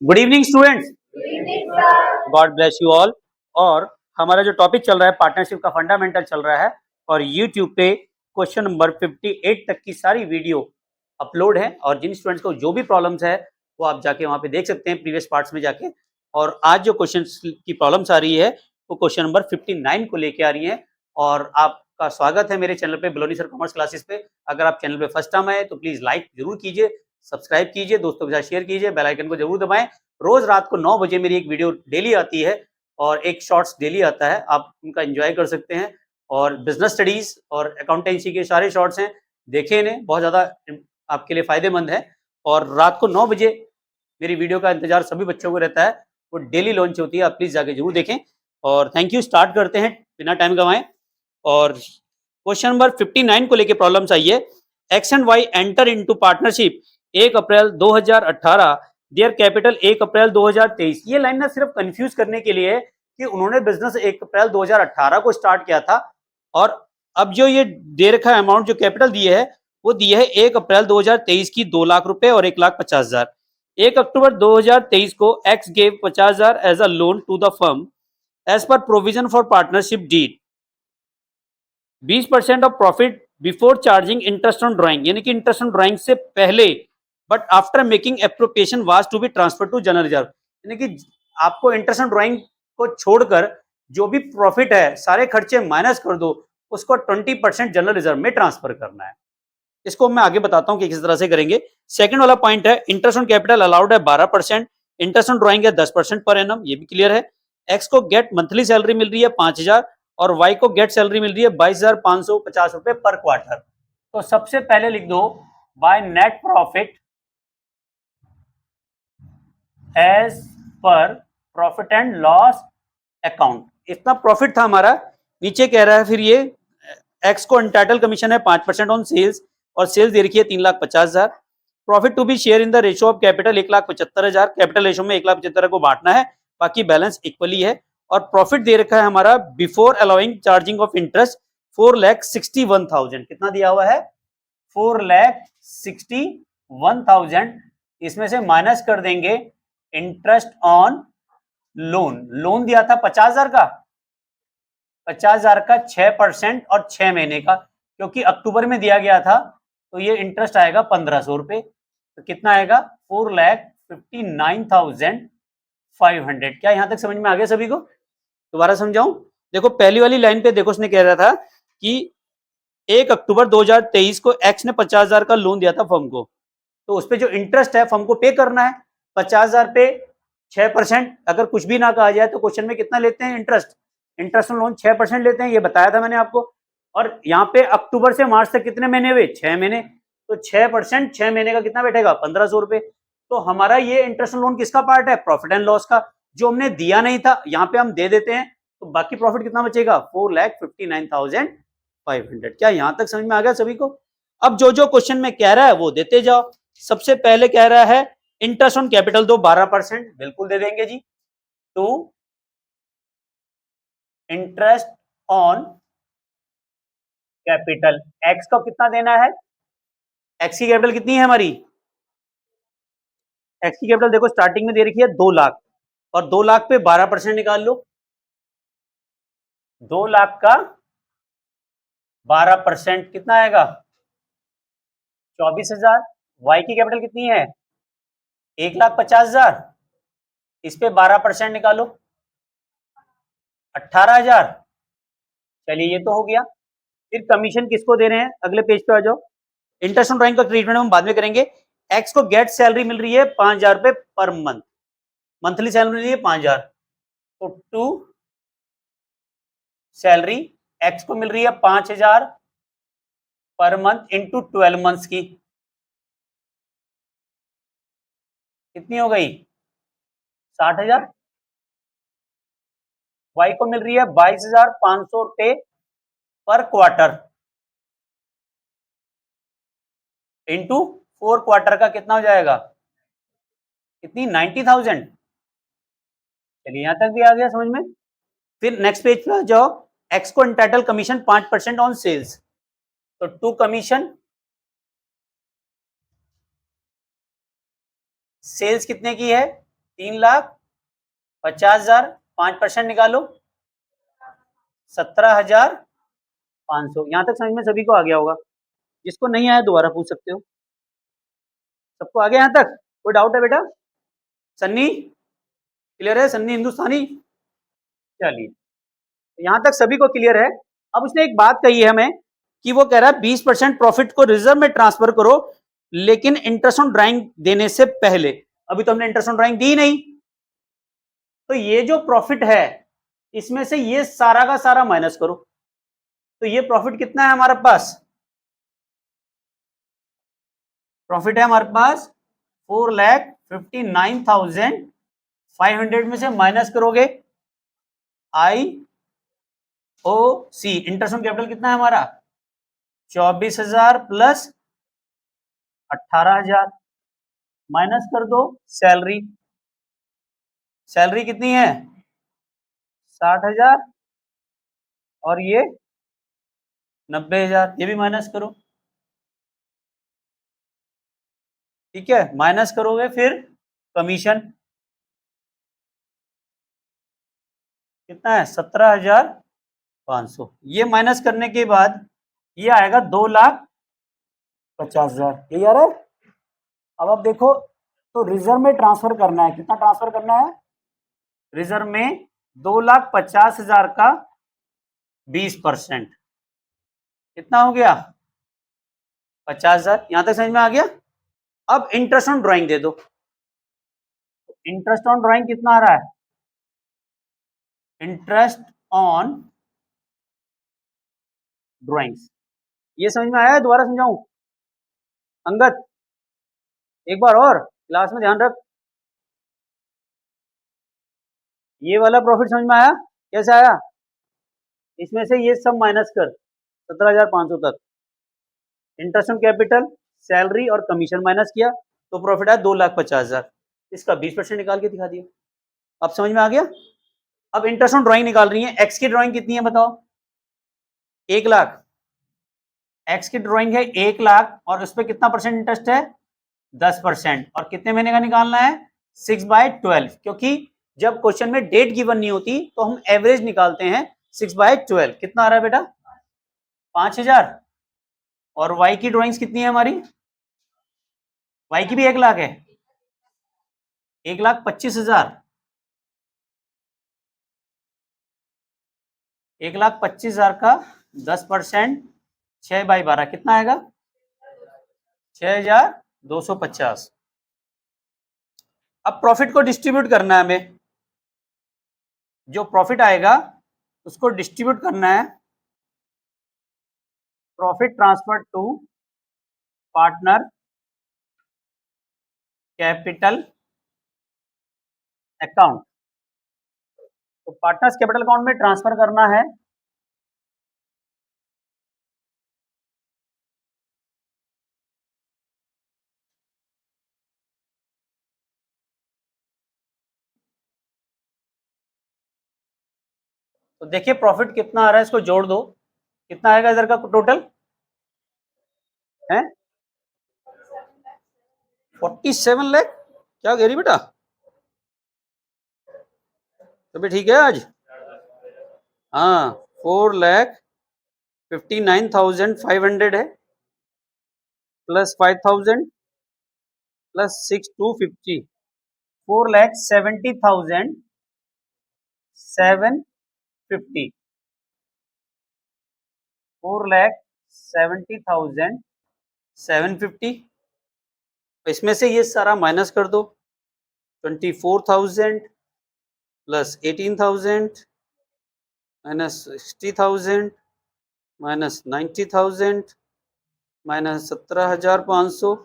Good evening students, God bless you all. और हमारा जो टॉपिक चल रहा है पार्टनरशिप का फंडामेंटल चल रहा है और यूट्यूब पे क्वेश्चन नंबर 58 तक की सारी वीडियो अपलोड है और जिन स्टूडेंट्स को जो भी प्रॉब्लम्स है वो आप जाके वहाँ पे देख सकते हैं प्रीवियस पार्ट्स में जाके। और आज जो क्वेश्चन की प्रॉब्लम्स आ रही है वो क्वेश्चन नंबर 59 को लेके आ रही है। और आपका स्वागत है मेरे चैनल पे बलोनी सर कॉमर्स क्लासेस पे। अगर आप चैनल पे फर्स्ट टाइम आए तो प्लीज लाइक जरूर कीजिए, सब्सक्राइब कीजिए, दोस्तों के साथ शेयर कीजिए, बेल आइकन को जरूर दबाएं। रोज रात को 9 बजे मेरी एक वीडियो डेली आती है और एक शॉर्ट्स डेली आता है, आप उनका एंजॉय कर सकते हैं। और बिजनेस स्टडीज और अकाउंटेंसी के सारे शॉर्ट्स हैं, देखें इन्हें, बहुत ज़्यादा आपके लिए फायदेमंद है। और रात को 9 बजे मेरी वीडियो का इंतजार सभी बच्चों को रहता है, वो डेली लॉन्च होती है, आप प्लीज़ जाके जरूर देखें। और थैंक यू, स्टार्ट करते हैं बिना टाइम गंवाए। और क्वेश्चन नंबर 59 को लेके प्रॉब्लम्स आई है। X and Y enter into partnership 1 April 2018, there capital 1 April 2023। ये लाइन ना सिर्फ कंफ्यूज करने के लिए है कि उन्होंने बिजनेस 1 अप्रैल 2018 को स्टार्ट किया था और अब जो ये दे रखा अमाउंट जो कैपिटल दिए है वो दिए है 1 अप्रैल 2023 की 2 लाख रुपए और 1,50,000। 1 अक्टूबर 2023 को X gave 50,000 as a loan to the firm as per provision for partnership deed. 20% of profit before charging interest on drawing, यानी कि इंटरेस्ट ऑन ड्राइंग से पहले, but after making appropriation was to be transfer to general reserve. यानी कि आपको interest on drawing को छोड़कर जो भी प्रॉफिट है सारे खर्चे माइनस कर दो, उसको 20% जनरल रिजर्व में ट्रांसफर करना है। इसको मैं आगे बताता हूं कि किस तरह से करेंगे। सेकंड वाला पॉइंट है इंटरेस्ट ऑन कैपिटल अलाउड है 12%, इंटरेस्ट ऑन ड्राइंग है 10% पर एनम, ये भी क्लियर है। एक्स को गेट मंथली सैलरी मिल रही है 5,000 और वाई को गेट सैलरी मिल रही है 22,550 रुपए पर क्वार्टर। तो सबसे पहले लिख दो by net profit as per profit and loss account. इतना प्रॉफिट था हमारा। नीचे कह रहा है फिर ये एक्स को एंटाइटल कमीशन है 5% ऑन सेल्स और सेल्स दे रखी है 3,50,000। Profit to be share in the ratio of capital 1,75,000, capital ratio में 1,75,000 को बांटना है, बाकी बैलेंस इक्वली है। और प्रॉफिट दे रखा है हमारा before allowing charging of interest 4,61,000। कितना दिया हुआ है? 4,61,000। इसमें से माइनस कर देंगे इंटरेस्ट ऑन लोन। लोन दिया था 50,000 का, 50,000 का 6% और 6 महीने का, क्योंकि अक्टूबर में दिया गया था तो ये इंटरेस्ट आएगा 1,500 रुपए। तो कितना आएगा? 4,59,500। क्या यहां तक समझ में आ गया सभी को? दोबारा समझाऊं? देखो पहली वाली लाइन पे देखो, उसने कह रहा था कि 1 अक्टूबर 2023 को एक्स ने 50,000 का लोन दिया था फर्म को, तो उस पर जो इंटरेस्ट है फर्म को पे करना है। 50,000 पे 6%, अगर कुछ भी ना कहा जाए तो क्वेश्चन में कितना लेते हैं इंटरेस्ट? इंटरेस्ट ऑन लोन 6% लेते हैं, ये बताया था मैंने आपको। और यहाँ पे अक्टूबर से मार्च तक कितने महीने हुए? 6 महीने। तो 6% 6 महीने का कितना बैठेगा? 1,500 रुपए। तो हमारा ये इंटरेस्ट ऑन लोन किसका पार्ट है? प्रॉफिट एंड लॉस का, जो हमने दिया नहीं था यहाँ पे हम दे देते हैं, तो बाकी प्रॉफिट कितना बचेगा? 4,59,500। क्या यहां तक समझ में आ गया सभी को? अब जो जो क्वेश्चन में कह रहा है वो देते जाओ। सबसे पहले कह रहा है इंटरेस्ट ऑन कैपिटल दो 12%, बिल्कुल दे देंगे जी। To interest on capital, X को कितना देना है? एक्स की कैपिटल कितनी है हमारी? एक्स की कैपिटल देखो स्टार्टिंग में दे रखी है 2 लाख, और 2 लाख पे 12% निकाल लो। 2 लाख का 12% कितना आएगा? 24,000। वाई की कैपिटल कितनी है? 1,50,000। इस पे 12% निकालो, 18,000। चलिए ये तो हो गया। फिर कमीशन किसको दे रहे हैं? अगले पेज पे आ जाओ। इंटरेस्ट ऑन ड्राइंग का ट्रीटमेंट हम बाद में करेंगे। एक्स को गेट सैलरी मिल रही है 5,000 रुपए पर मंथ, मंथली सैलरी मिल रही है 5,000। तो टू सैलरी एक्स को मिल रही है 5,000 पर मंथ इंटू 12 मंथ्स की, कितनी हो गई? 60,000। वाई को मिल रही है 22,500 रुपए पर क्वार्टर इंटू 4 क्वार्टर का कितना हो जाएगा? कितनी? 90,000। चलिए यहां तक भी आ गया समझ में। फिर नेक्स्ट पेज पे आ जाओ। एक्स को एंटाइटल कमीशन 5% ऑन सेल्स, तो टू कमीशन सेल्स कितने की है? 3,50,000, 5% निकालो 17,500। यहां तक समझ में सभी को आ गया होगा, जिसको नहीं आया दोबारा पूछ सकते हो। सबको आ गया यहां तक? कोई डाउट है बेटा? सन्नी क्लियर है? सन्नी हिंदुस्तानी, चलिए यहां तक सभी को क्लियर है। अब उसने एक बात कही है हमें कि वो कह रहा है 20% प्रॉफिट को रिजर्व में ट्रांसफर करो, लेकिन इंटरेस्ट ऑन ड्राइंग देने से पहले। अभी तो हमने इंटरेस्ट ऑन ड्राइंग दी नहीं, तो ये जो प्रॉफिट है इसमें से ये सारा का सारा माइनस करो। तो ये प्रॉफिट कितना है हमारे पास? प्रॉफिट है हमारे पास 4,59,500 में से माइनस करोगे IOC। इंटरेस्ट ऑन कैपिटल कितना है हमारा? 24,000 प्लस 18,000, माइनस कर दो सैलरी। सैलरी कितनी है? 60,000 और ये 90,000, ये भी माइनस करो। ठीक है, माइनस करोगे फिर कमीशन कितना है? 17,500। ये माइनस करने के बाद ये आएगा 2,50,000। ये यार है। अब आप देखो, तो रिजर्व में ट्रांसफर करना है, कितना ट्रांसफर करना है? रिजर्व में 2,50,000 का 20% कितना हो गया? 50,000। यहां तक समझ में आ गया? अब इंटरेस्ट ऑन ड्राइंग दे दो। इंटरेस्ट ऑन ड्राइंग कितना आ रहा है? इंटरेस्ट ऑन ड्राइंग्स, ये समझ में आया है? दोबारा समझाऊं अंगद? एक बार और क्लास में ध्यान रख। ये वाला प्रॉफिट समझ में आया? कैसे आया? इसमें से ये सब माइनस कर 17,500 तक। इंटरेस्ट ऑन कैपिटल, सैलरी और कमीशन माइनस किया तो प्रॉफिट आया 2,50,000। इसका 20% निकाल के दिखा दिया। अब समझ में आ गया? अब इंटरेस्ट ऑन ड्राइंग निकाल रही है। एक्स की ड्राइंग कितनी है बताओ? 1,00,000। एक्स की ड्राइंग है 1,00,000 और उस पर कितना परसेंट इंटरेस्ट है? 10%। और कितने महीने का निकालना है? 6/12, क्योंकि जब क्वेश्चन में डेट गिवन नहीं होती तो हम एवरेज निकालते हैं। 6/12 कितना आ रहा है बेटा? 5,000। और वाई की ड्राइंग्स कितनी है हमारी? वाई की भी 1,00,000 है। 1,25,000। 1,25,000 का 10%, 6/12 कितना आएगा? 6,250। अब प्रॉफिट को डिस्ट्रीब्यूट करना है हमें। जो प्रॉफिट आएगा उसको डिस्ट्रीब्यूट करना है। Profit transfer to partner capital account. तो पार्टनर्स कैपिटल अकाउंट में ट्रांसफर करना है। तो देखिए प्रॉफिट कितना आ रहा है, इसको जोड़ दो। कितना आएगा इधर का टोटल है? 47 लाख। क्या कह रही बेटा? तभी ठीक है आज? हाँ, 4,59,500 है, प्लस 5,000 प्लस 6,250, 4,70,750। 4,70,750। इसमें से ये सारा माइनस कर दो। 24,000 plus 18,000 minus 60,000 minus 90,000 minus 17,500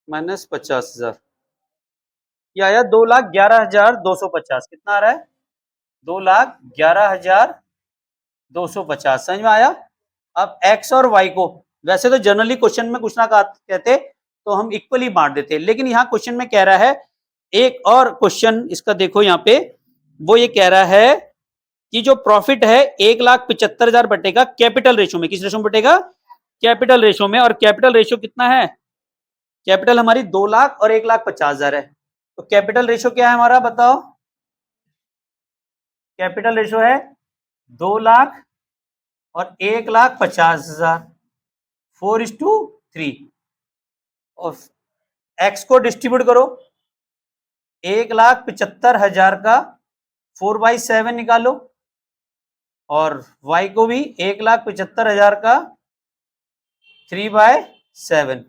minus 50,000। ये आया 2,11,250। कितना आ रहा है? 2,11,250। समझ में आया? अब एक्स और वाई को, वैसे तो जनरली क्वेश्चन में कुछ ना कहते तो हम इक्वली बांट देते, लेकिन यहाँ क्वेश्चन में कह रहा है एक और क्वेश्चन इसका देखो यहाँ पे। वो ये कह रहा है कि जो प्रॉफिट है 1,75,000 बटेगा कैपिटल रेशो में। किस रेशो में बटेगा? कैपिटल रेशो में। और कैपिटल रेशो कितना है? कैपिटल हमारी 2,00,000 और 1,50,000 है। तो कैपिटल रेशो क्या है हमारा, बताओ। कैपिटल रेशो है 2 लाख और 1,50,000, 4:3। और एक्स को डिस्ट्रीब्यूट करो, 1,75,000 का 4/7 निकालो, और वाई को भी 1,75,000 का 3/7।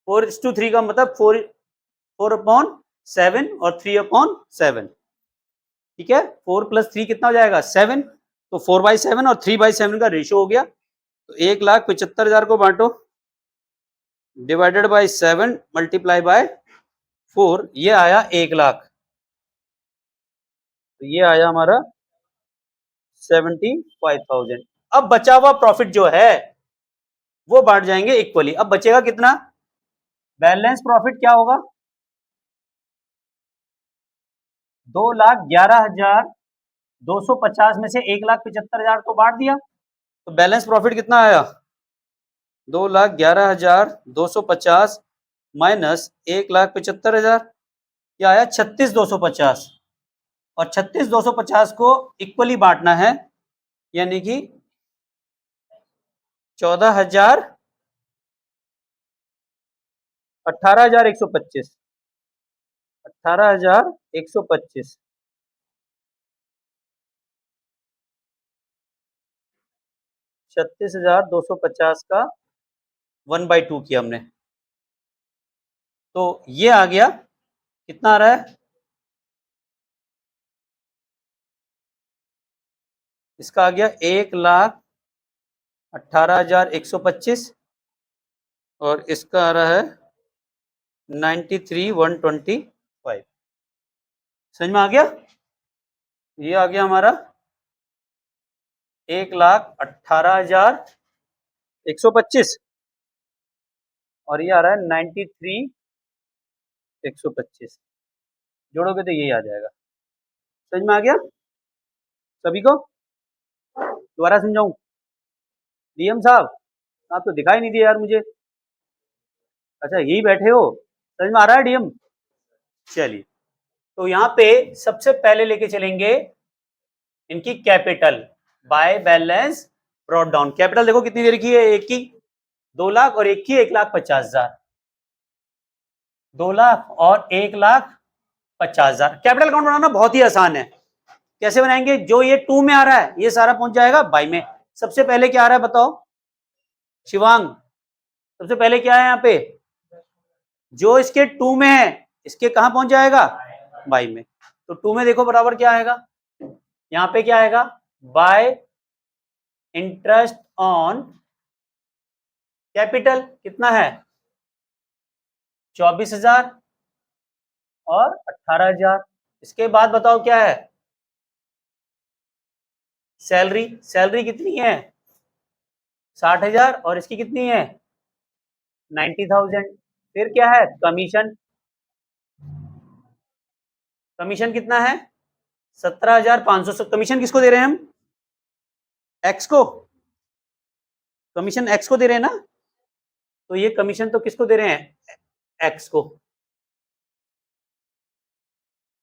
4:3 का मतलब 4/7 और 3/7। ठीक है, 4 + 3 कितना हो जाएगा, 7। तो 4/7 और 3/7 का रेशियो हो गया। तो 1,75,000 को बांटो, डिवाइडेड बाय 7 मल्टीप्लाई बाय 4, ये आया 1 लाख। तो ये आया हमारा 75,000। अब बचा हुआ प्रॉफिट जो है वो बांट जाएंगे इक्वली। अब बचेगा कितना, बैलेंस प्रॉफिट क्या होगा, 2,11,250 में से 1,75,000 तो बांट दिया, तो बैलेंस प्रॉफिट कितना आया, 2,11,250 माइनस 1,75,000, क्या आया 36,250। और 36,250 को इक्वली बांटना है, यानी कि 18,125 18,125 36,250 का 1/2 किया हमने, तो ये आ गया, कितना आ रहा है, इसका आ गया 1,18,125 और इसका आ रहा है 93,125। समझ में आ गया, ये आ गया हमारा 1,18,125 और ये आ रहा है 93,125। जोड़ोगे तो यही आ जाएगा। समझ में आ गया सभी को, दोबारा समझाऊं, डीएम साहब आप तो दिखाई नहीं दिए यार मुझे, अच्छा यही बैठे हो, समझ में आ रहा है डीएम। चलिए, तो यहाँ पे सबसे पहले लेके चलेंगे इनकी capital by balance brought down. Capital देखो कितनी देर की है, एक की 2 लाख और एक की 1,50,000, 2 लाख और 1,50,000। कैपिटल अकाउंट बनाना बहुत ही आसान है, कैसे बनाएंगे, जो ये 2 में आ रहा है ये सारा पहुंच जाएगा बाई में। सबसे पहले क्या आ रहा है बताओ शिवांग, सबसे पहले क्या है यहाँ पे, जो इसके 2 में है इसके कहां पहुंच जाएगा, बाई में। तो 2 में देखो बराबर क्या आएगा, यहाँ पे क्या आएगा, बाय इंटरेस्ट ऑन कैपिटल कितना है 24,000 और 18,000। इसके बाद बताओ क्या है, सैलरी, सैलरी कितनी है 60,000 और इसकी कितनी है 90,000। फिर क्या है कमीशन, कमीशन कितना है 17,500। कमीशन किसको दे रहे हैं हम, एक्स को, कमीशन एक्स को दे रहे हैं ना, तो ये कमीशन तो किसको दे रहे हैं, एक्स को।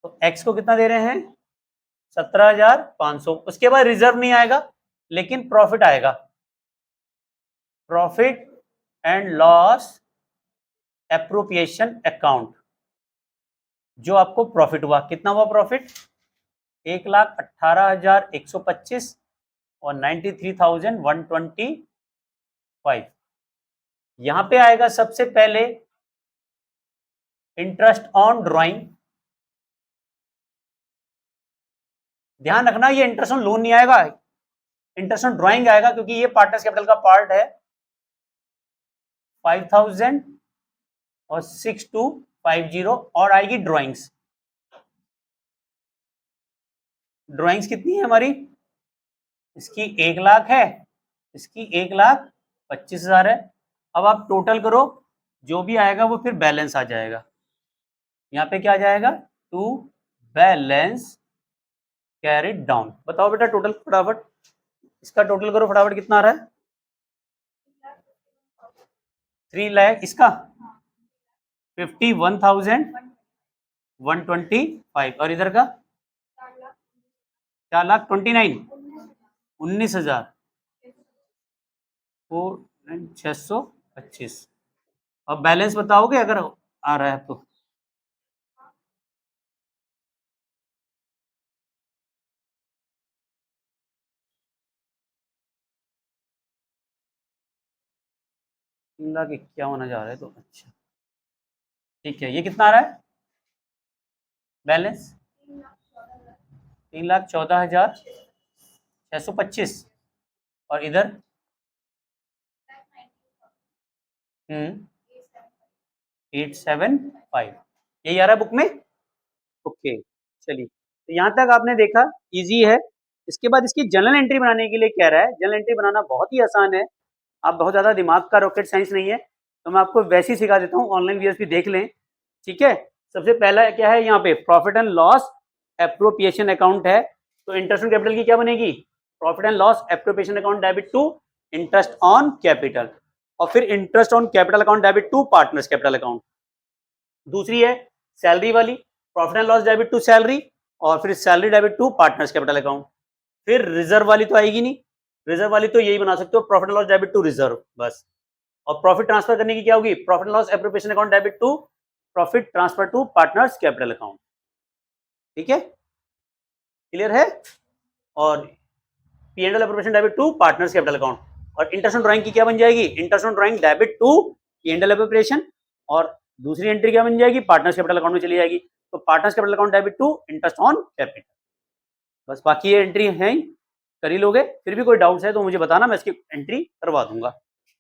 तो एक्स को कितना दे रहे हैं 17,500। उसके बाद रिजर्व नहीं आएगा लेकिन प्रॉफिट आएगा, profit and loss appropriation account. जो आपको प्रॉफिट हुआ, कितना हुआ प्रॉफिट, 1,18,125 और 93,125। यहां पे आएगा सबसे पहले इंटरेस्ट ऑन ड्राइंग। ध्यान रखना ये इंटरेस्ट ऑन लोन नहीं आएगा, इंटरेस्ट ऑन ड्राइंग आएगा, क्योंकि ये पार्टनर्स कैपिटल का पार्ट है। 5,000 और 6,250 और आएगी ड्राइंग्स। ड्राइंग्स कितनी है हमारी, इसकी 1 लाख है, इसकी 1,25,000 है। अब आप टोटल करो, जो भी आएगा वो फिर बैलेंस आ जाएगा। यहाँ पे क्या आ जाएगा, टू बैलेंस कैरिड डाउन। बताओ बेटा टोटल फटाफट, इसका टोटल करो फटाफट, कितना आ रहा है 3 लाख, इसका 51,125 125 और इधर का 4,29,000 19,000 4,625। अब बैलेंस बताओगे अगर आ रहा है तो। तीन लाख 51,000 है तो अच्छा ठीक है। ये कितना आ रहा है बैलेंस? 3,14,625 और इधर 875 यही आ रहा है बुक में। ओके चलिए, तो यहाँ तक आपने देखा इजी है। इसके बाद इसकी जनरल एंट्री बनाने के लिए कह रहा है। जनरल एंट्री बनाना बहुत ही आसान है, आप बहुत ज़्यादा दिमाग का रॉकेट साइंस नहीं है, तो मैं आपको वैसे ही सिखा देता हूँ, ऑनलाइन वीडियोस भी देख लें। ठीक है, सबसे पहला क्या है यहाँ पे profit and loss appropriation account है, तो इंटरेस्ट ऑन कैपिटल की क्या बनेगी? Profit and loss appropriation account debit to interest on capital, और फिर interest on capital account debit to partners capital account. दूसरी है सैलरी वाली, profit and loss debit to salary, और फिर salary debit to partners capital account. फिर reserve वाली तो आएगी नहीं, रिजर्व वाली तो यही बना सकते हो, profit and loss debit to reserve बस। और प्रॉफिट ट्रांसफर करने की क्या होगी? Profit and loss appropriation account debit to profit transfer to partners capital account. ठीक है, क्लियर है? और P and L appropriation debit to partners capital account. और इंटरेस्ट ऑन ड्राइंग की क्या बन जाएगी? Interest on drawing debit to P and L appropriation, और दूसरी एंट्री क्या बन जाएगी? पार्टनर्स कैपिटल अकाउंट में चली जाएगी, तो partners capital account debit to interest on capital. बस बाकी ये एंट्री है कर ही लोगे। फिर भी कोई डाउट्स है तो मुझे बताना, मैं इसकी एंट्री करवा दूंगा।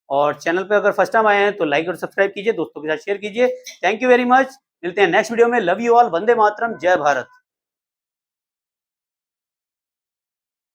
और चैनल पे अगर फर्स्ट टाइम आए हैं तो लाइक और सब्सक्राइब कीजिए, दोस्तों के साथ शेयर कीजिए। थैंक यू वेरी मच, मिलते हैं नेक्स्ट वीडियो में। Love you all, Vande Mataram, जय भारत।